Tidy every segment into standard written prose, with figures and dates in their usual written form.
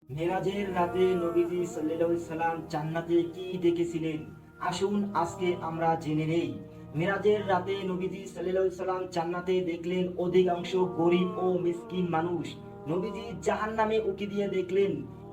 মেরাজের রাতে নবীজি সাল্লাল্লাহু আলাইহি সাল্লাম জান্নাতে কি দেখেছিলেন, আসুন আজকে আমরা জেনে নেই। মেরাজের রাতে নবীজি সাল্লাল্লাহু আলাইহি সাল্লাম জান্নাতে দেখলেন অধিকাংশ গরিব ও মিসকিন মানুষ। নবীজি জাহান্নামে উকি দিয়ে দেখলেন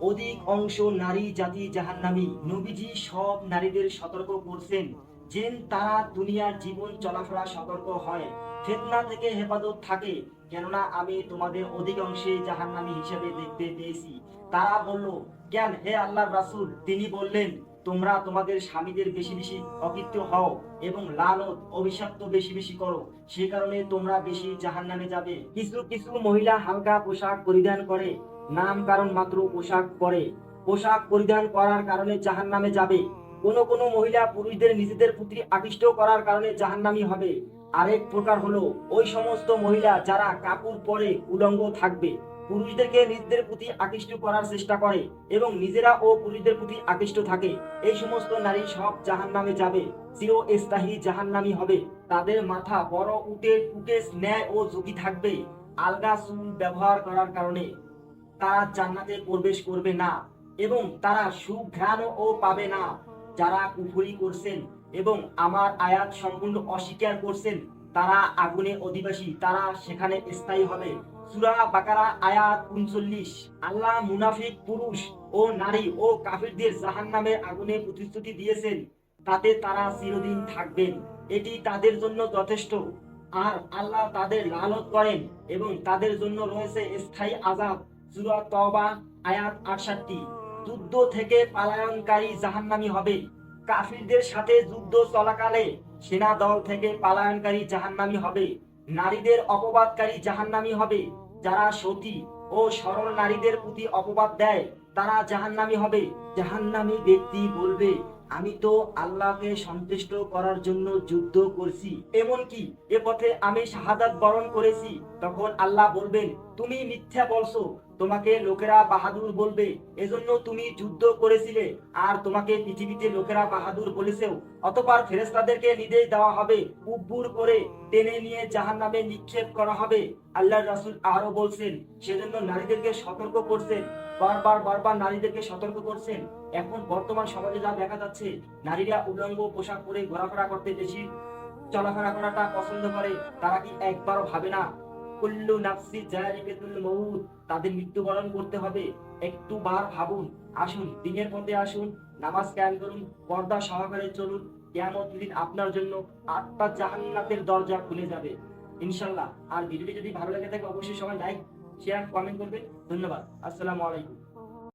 অধিক অংশ নারী জাতি জাহান্নামী। নবীজি সব নারীদের সতর্ক করছেন যেন তারা দুনিয়ার জীবন চলাফেরা সতর্ক হয়, ফিতনা থেকে হেফাজত থাকে, কেননা আমি তোমাদের অধিকাংশে জাহান্নামী হিসেবে দেখতে পেয়েছি। তারা বলল, কেন হে আল্লাহর রাসূল? তিনি বললেন, তোমরা তোমাদের স্বামীদের বেশি বেশি অকৃত্য হও এবং লানত অভিশপ্ত বেশি বেশি করো, সে কারণে তোমরা বেশি জাহান্নামে যাবে। কিছু কিছু মহিলা হালকা পোশাক পরিধান করে, নাম কারণ মাত্র পোশাক পরে, পোশাক পরিধান করার কারণে জাহান্নামে যাবে। কোন কোন মহিলা পুরুষদের নিজেদের প্রতি আকৃষ্ট করার কারণে জাহান্নামী হবে। আরেক প্রকার হলো ওই সমস্ত মহিলা যারা কাপড় পরে উলঙ্গ থাকবে, পুরুষদেরকে নিজেদের প্রতি আকৃষ্ট করার চেষ্টা করে এবং নিজেরা ও পুরুষদের প্রতি আকৃষ্ট থাকে। এই সমস্ত নারী সব জাহান্নামে যাবে, চিরস্থায়ী জাহান্নামী হবে। তাদের মাথা বড় উটের উটের ন্যায় ও ঝুঁকি থাকবে। আলগা চুল ব্যবহার করার কারণে তারা জান্নাতে প্রবেশ করবে না এবং তারা সুঘ্রাণও পাবে না। যারা কুফরি করছেন এবং আমার আয়াত সম্পূর্ণ অস্বীকার করছেন তারা আগুনে অধিবাসী, তারা সেখানে স্থায়ী হবে। সূরা বাকারা আয়াত 39। আল্লাহ মুনাফিক পুরুষ ও নারী ও কাফিরদের জাহান্নামের আগুনে প্রতিশ্রুতি দিয়েছেন, তাতে তারা চিরদিন থাকবেন, এটি তাদের জন্য যথেষ্ট। আর আল্লাহ তাদের লালত করেন এবং তাদের জন্য রয়েছে স্থায়ী আযাব। সূরা তওবা আয়াত 68। যুদ্ধ থেকে পলায়নকারী জাহান্নামী হবে। কাফিরদের সাথে যুদ্ধ চলাকালে সেনা দল থেকে পলায়নকারী জাহান্নামী হবে। নারীদের অপবাদকারী জাহান্নামী হবে। যারা সতী ও সরল নারীদের প্রতি অপবাদ দেয় তারা জাহান্নামী হবে। জাহান্নামী ব্যক্তি বলবে, আমি তো আল্লাহকে সন্তুষ্ট করার জন্য যুদ্ধ করছি, এমনকি এ পথে আমি শাহাদাত বরণ করেছি। তখন আল্লাহ বলবেন, তুমি মিথ্যা বলছো, তোমাকে লোকেরা বাহাদুর বলবে, এজন্য তুমি যুদ্ধ করেছিলে আর তোমাকে পৃথিবীতে লোকেরা বাহাদুর বলেছেও। অতঃপর ফেরেশতাদেরকে নির্দেশ দেওয়া হবে, উব্বুর করে টেনে নিয়ে জাহান্নামে নিক্ষেপ করা হবে। আল্লাহর রাসূল আরো বলছেন, সেজন্য নারীদেরকে সতর্ক করছেন, বারবার বারবার নারীদেরকে সতর্ক করছেন। এখন বর্তমান সমাজে যা দেখা যাচ্ছে, নারীরা উলঙ্গ পোশাক পরে ঘোরাফেরা করতে বেশি চলাফেরা করাটা পছন্দ করে। তারা কি একবারও ভাবে না কুল্লু নাফসি যায়িকাতুল মউত, তাদের মৃত্যুবরণ করতে হবে? একটু বার ভাবুন। আসুন দিনের পথে আসুন, নামাজ কায়েম করুন, পর্দা সহকারে চলুন। কিয়ামতের দিন আপনার জন্য 8টা জান্নাতের দরজা খুলে যাবে ইনশাআল্লাহ। আর ভিডিওটি যদি ভালো লাগে থাকে অবশ্যই সবাই লাইক শেয়ার কমেন্ট করবেন। ধন্যবাদ। আসসালামু আলাইকুম।